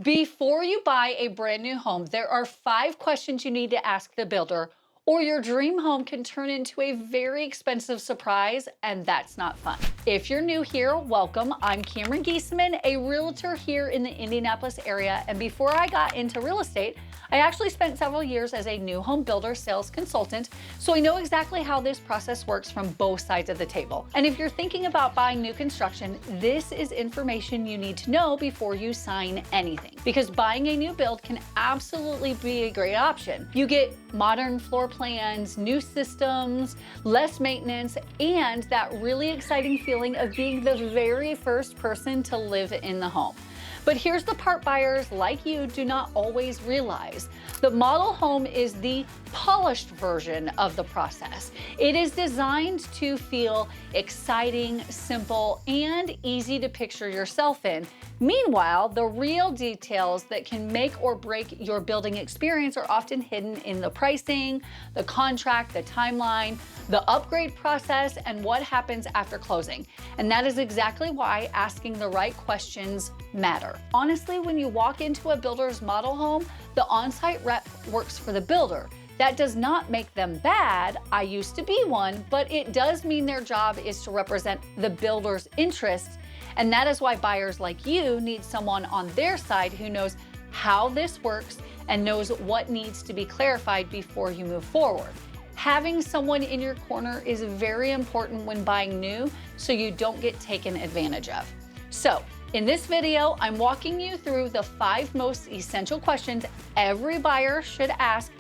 Before you buy a brand new home, there are 5 questions you need to ask the builder, or your dream home can turn into a very expensive surprise, and that's not fun. If you're new here, welcome. I'm Cameron Geesaman, a realtor here in the Indianapolis area, and before I got into real estate, I actually spent several years as a new home builder sales consultant, so I know exactly how this process works from both sides of the table. And if you're thinking about buying new construction, this is information you need to know before you sign anything, because buying a new build can absolutely be a great option. You get modern floor plans, new systems, less maintenance, and that really exciting feeling of being the very first person to live in the home. But here's the part buyers like you do not always realize. The model home is the polished version of the process. It is designed to feel exciting, simple, and easy to picture yourself in. Meanwhile, the real details that can make or break your building experience are often hidden in the pricing, the contract, the timeline, the upgrade process, and what happens after closing. And that is exactly why asking the right questions matter. Honestly, when you walk into a builder's model home, the on-site rep works for the builder. That does not make them bad. I used to be one, but it does mean their job is to represent the builder's interests. And that is why buyers like you need someone on their side who knows how this works and knows what needs to be clarified before you move forward. Having someone in your corner is very important when buying new, so you don't get taken advantage of. So, in this video, I'm walking you through the 5 most essential questions every buyer should ask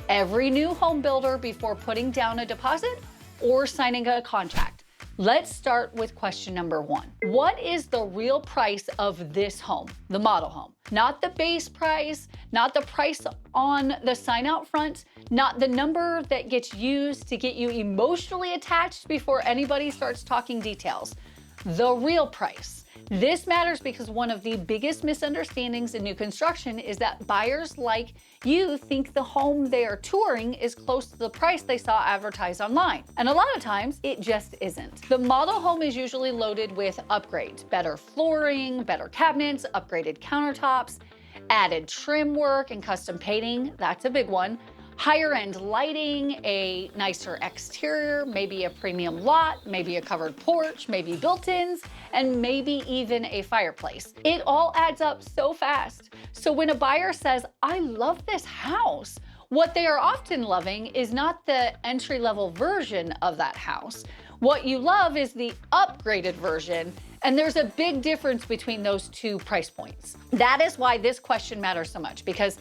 every new home builder before putting down a deposit or signing a contract. Let's start with question number 1. What is the real price of this home, the model home? Not the base price, not the price on the sign out front, not the number that gets used to get you emotionally attached before anybody starts talking details. The real price. This matters because one of the biggest misunderstandings in new construction is that buyers like you think the home they are touring is close to the price they saw advertised online. And a lot of times it just isn't. The model home is usually loaded with upgrades, better flooring, better cabinets, upgraded countertops, added trim work and custom painting. That's a big one. Higher end lighting, a nicer exterior, maybe a premium lot, maybe a covered porch, maybe built-ins, and maybe even a fireplace. It all adds up so fast. So when a buyer says, "I love this house," what they are often loving is not the entry-level version of that house. What you love is the upgraded version, and there's a big difference between those 2 price points. That is why this question matters so much, because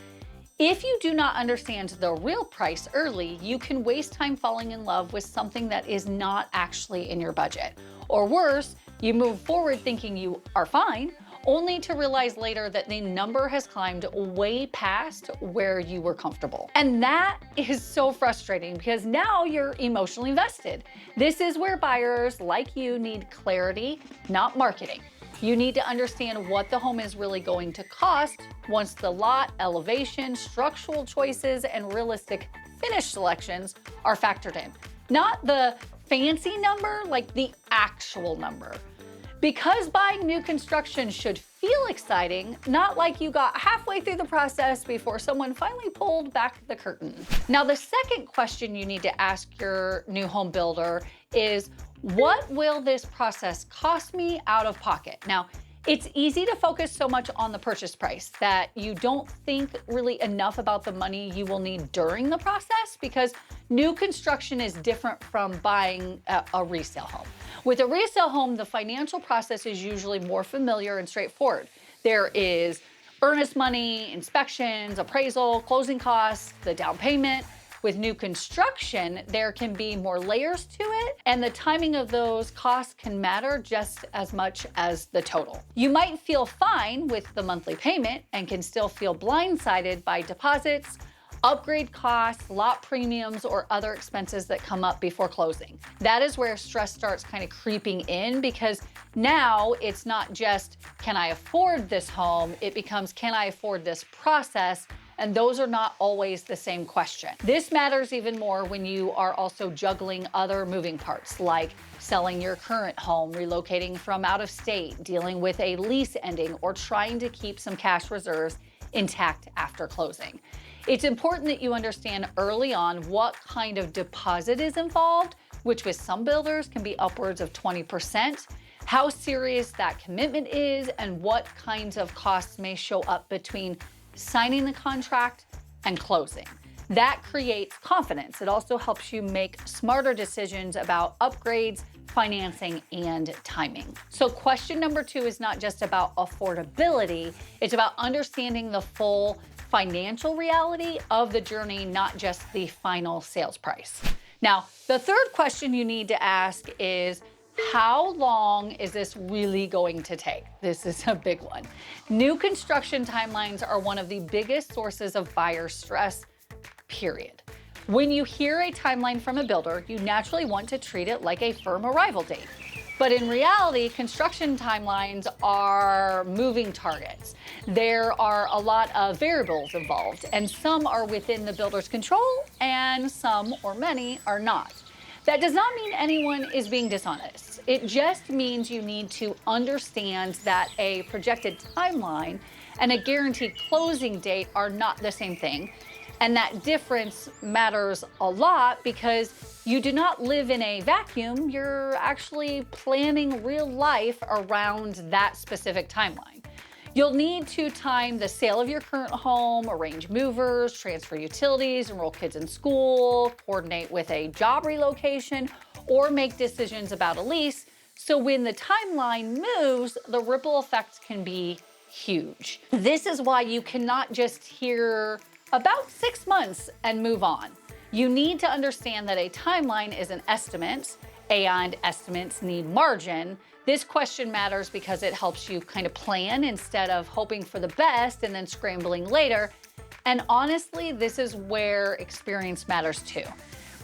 if you do not understand the real price early, you can waste time falling in love with something that is not actually in your budget. Or worse, you move forward thinking you are fine, only to realize later that the number has climbed way past where you were comfortable. And that is so frustrating because now you're emotionally invested. This is where buyers like you need clarity, not marketing. You need to understand what the home is really going to cost once the lot, elevation, structural choices, and realistic finish selections are factored in. Not the fancy number, like the actual number. Because buying new construction should feel exciting, not like you got halfway through the process before someone finally pulled back the curtain. Now, the second question you need to ask your new home builder is, what will this process cost me out of pocket? Now, it's easy to focus so much on the purchase price that you don't think really enough about the money you will need during the process, because new construction is different from buying a resale home. With a resale home, the financial process is usually more familiar and straightforward. There is earnest money, inspections, appraisal, closing costs, the down payment. With new construction, there can be more layers to it, and the timing of those costs can matter just as much as the total. You might feel fine with the monthly payment and can still feel blindsided by deposits, upgrade costs, lot premiums, or other expenses that come up before closing. That is where stress starts kind of creeping in, because now it's not just, can I afford this home? It becomes, can I afford this process and those are not always the same question. This matters even more when you are also juggling other moving parts, like selling your current home, relocating from out of state, dealing with a lease ending, or trying to keep some cash reserves intact after closing. It's important that you understand early on what kind of deposit is involved, which with some builders can be upwards of 20%, how serious that commitment is, and what kinds of costs may show up between signing the contract and closing. That creates confidence. It also helps you make smarter decisions about upgrades, financing, and timing. So question number 2 is not just about affordability, it's about understanding the full financial reality of the journey, not just the final sales price. Now, the third question you need to ask is, how long is this really going to take? This is a big one. New construction timelines are one of the biggest sources of buyer stress, period. When you hear a timeline from a builder, you naturally want to treat it like a firm arrival date. But in reality, construction timelines are moving targets. There are a lot of variables involved, and some are within the builder's control, and some or many are not. That does not mean anyone is being dishonest. It just means you need to understand that a projected timeline and a guaranteed closing date are not the same thing. And that difference matters a lot because you do not live in a vacuum. You're actually planning real life around that specific timeline. You'll need to time the sale of your current home, arrange movers, transfer utilities, enroll kids in school, coordinate with a job relocation, or make decisions about a lease. So when the timeline moves, the ripple effect can be huge. This is why you cannot just hear about 6 months and move on. You need to understand that a timeline is an estimate, and estimates need margin. This question matters because it helps you kind of plan instead of hoping for the best and then scrambling later. And honestly, this is where experience matters too.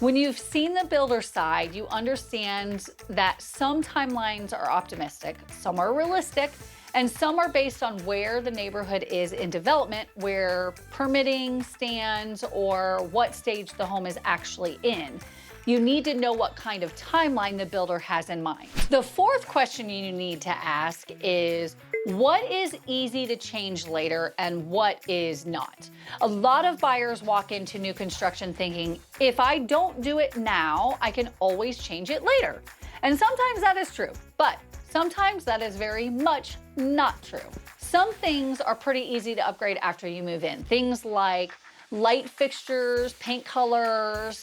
When you've seen the builder side, you understand that some timelines are optimistic, some are realistic, and some are based on where the neighborhood is in development, where permitting stands, or what stage the home is actually in. You need to know what kind of timeline the builder has in mind. The fourth question you need to ask is, what is easy to change later and what is not? A lot of buyers walk into new construction thinking, if I don't do it now, I can always change it later. And sometimes that is true, but sometimes that is very much not true. Some things are pretty easy to upgrade after you move in. Things like light fixtures, paint colors,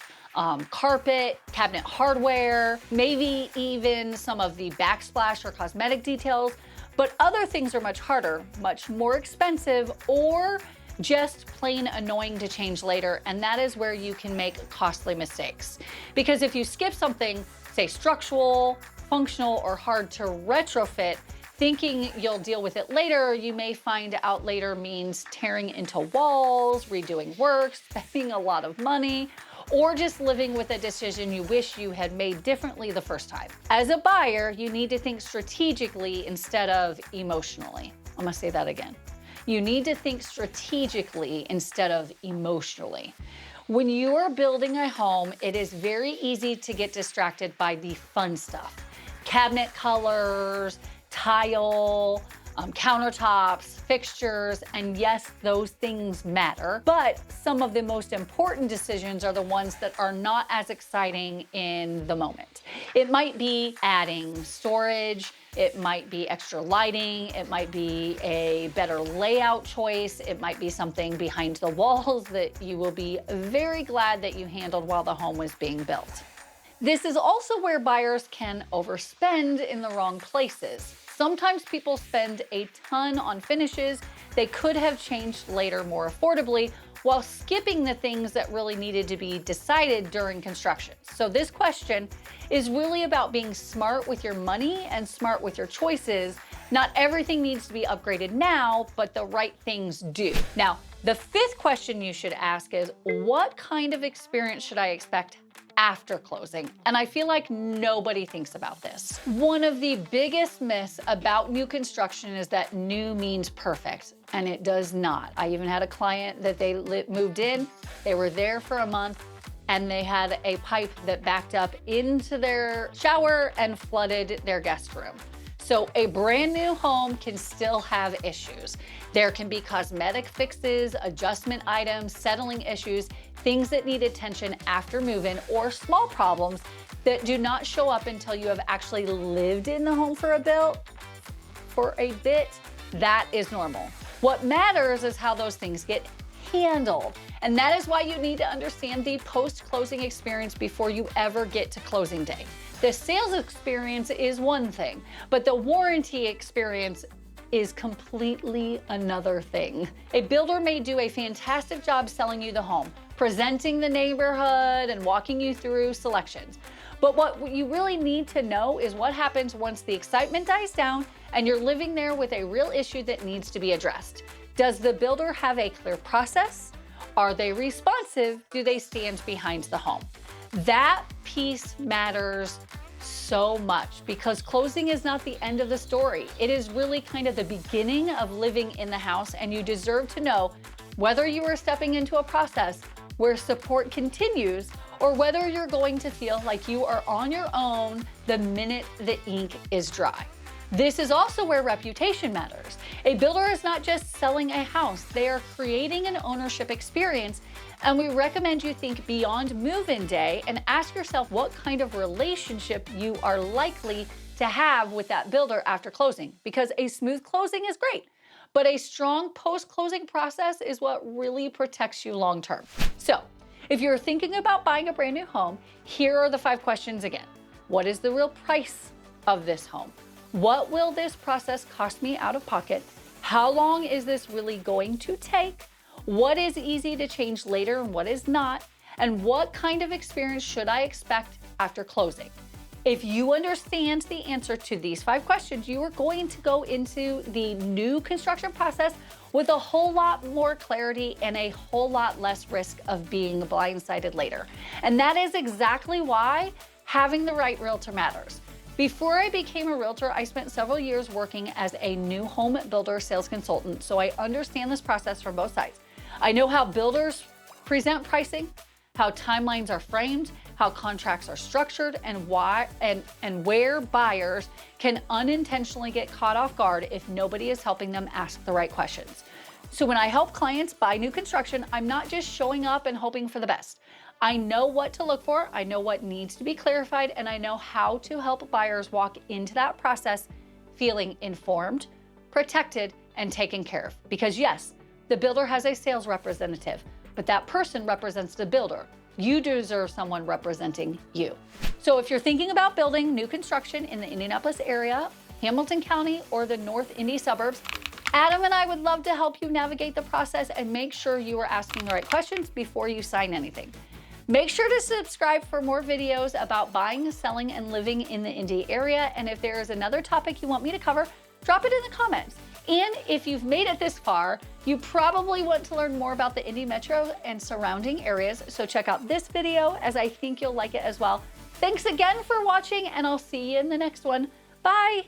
carpet, cabinet hardware, maybe even some of the backsplash or cosmetic details. But other things are much harder, much more expensive, or just plain annoying to change later. And that is where you can make costly mistakes. Because if you skip something, say structural, functional, or hard to retrofit, thinking you'll deal with it later, you may find out later means tearing into walls, redoing work, spending a lot of money, or just living with a decision you wish you had made differently the first time. As a buyer, you need to think strategically instead of emotionally. I'm gonna say that again. You need to think strategically instead of emotionally. When you are building a home, it is very easy to get distracted by the fun stuff. Cabinet colors, tile, countertops, fixtures, and yes, those things matter, but some of the most important decisions are the ones that are not as exciting in the moment. It might be adding storage, it might be extra lighting, it might be a better layout choice, it might be something behind the walls that you will be very glad that you handled while the home was being built. This is also where buyers can overspend in the wrong places. Sometimes people spend a ton on finishes they could have changed later more affordably, while skipping the things that really needed to be decided during construction. So this question is really about being smart with your money and smart with your choices. Not everything needs to be upgraded now, but the right things do. Now, the fifth question you should ask is, what kind of experience should I expect after closing. And I feel like nobody thinks about this. One of the biggest myths about new construction is that new means perfect, and it does not. I even had a client that they moved in, they were there for a month, and they had a pipe that backed up into their shower and flooded their guest room. So a brand new home can still have issues. There can be cosmetic fixes, adjustment items, settling issues, things that need attention after move-in, or small problems that do not show up until you have actually lived in the home for a bit. That is normal. What matters is how those things get handled. And that is why you need to understand the post-closing experience before you ever get to closing day. The sales experience is one thing, but the warranty experience is completely another thing. A builder may do a fantastic job selling you the home, presenting the neighborhood and walking you through selections. But what you really need to know is what happens once the excitement dies down and you're living there with a real issue that needs to be addressed. Does the builder have a clear process? Are they responsive? Do they stand behind the home? That piece matters so much because closing is not the end of the story. It is really kind of the beginning of living in the house, and you deserve to know whether you are stepping into a process where support continues or whether you're going to feel like you are on your own the minute the ink is dry. This is also where reputation matters. A builder is not just selling a house, they are creating an ownership experience, and we recommend you think beyond move-in day and ask yourself what kind of relationship you are likely to have with that builder after closing, because a smooth closing is great, but a strong post-closing process is what really protects you long-term. So, if you're thinking about buying a brand new home, here are the 5 questions again. What is the real price of this home? What will this process cost me out of pocket? How long is this really going to take? What is easy to change later and what is not? And what kind of experience should I expect after closing? If you understand the answer to these 5 questions, you are going to go into the new construction process with a whole lot more clarity and a whole lot less risk of being blindsided later. And that is exactly why having the right realtor matters. Before I became a realtor, I spent several years working as a new home builder sales consultant, so I understand this process from both sides. I know how builders present pricing, how timelines are framed, how contracts are structured, and why and where buyers can unintentionally get caught off guard if nobody is helping them ask the right questions. So when I help clients buy new construction, I'm not just showing up and hoping for the best. I know what to look for, I know what needs to be clarified, and I know how to help buyers walk into that process feeling informed, protected, and taken care of. Because yes, the builder has a sales representative, but that person represents the builder. You deserve someone representing you. So if you're thinking about building new construction in the Indianapolis area, Hamilton County, or the North Indy suburbs, Adam and I would love to help you navigate the process and make sure you are asking the right questions before you sign anything. Make sure to subscribe for more videos about buying, selling, and living in the Indy area. And if there is another topic you want me to cover, drop it in the comments. And if you've made it this far, you probably want to learn more about the Indy Metro and surrounding areas. So check out this video, as I think you'll like it as well. Thanks again for watching, and I'll see you in the next one. Bye.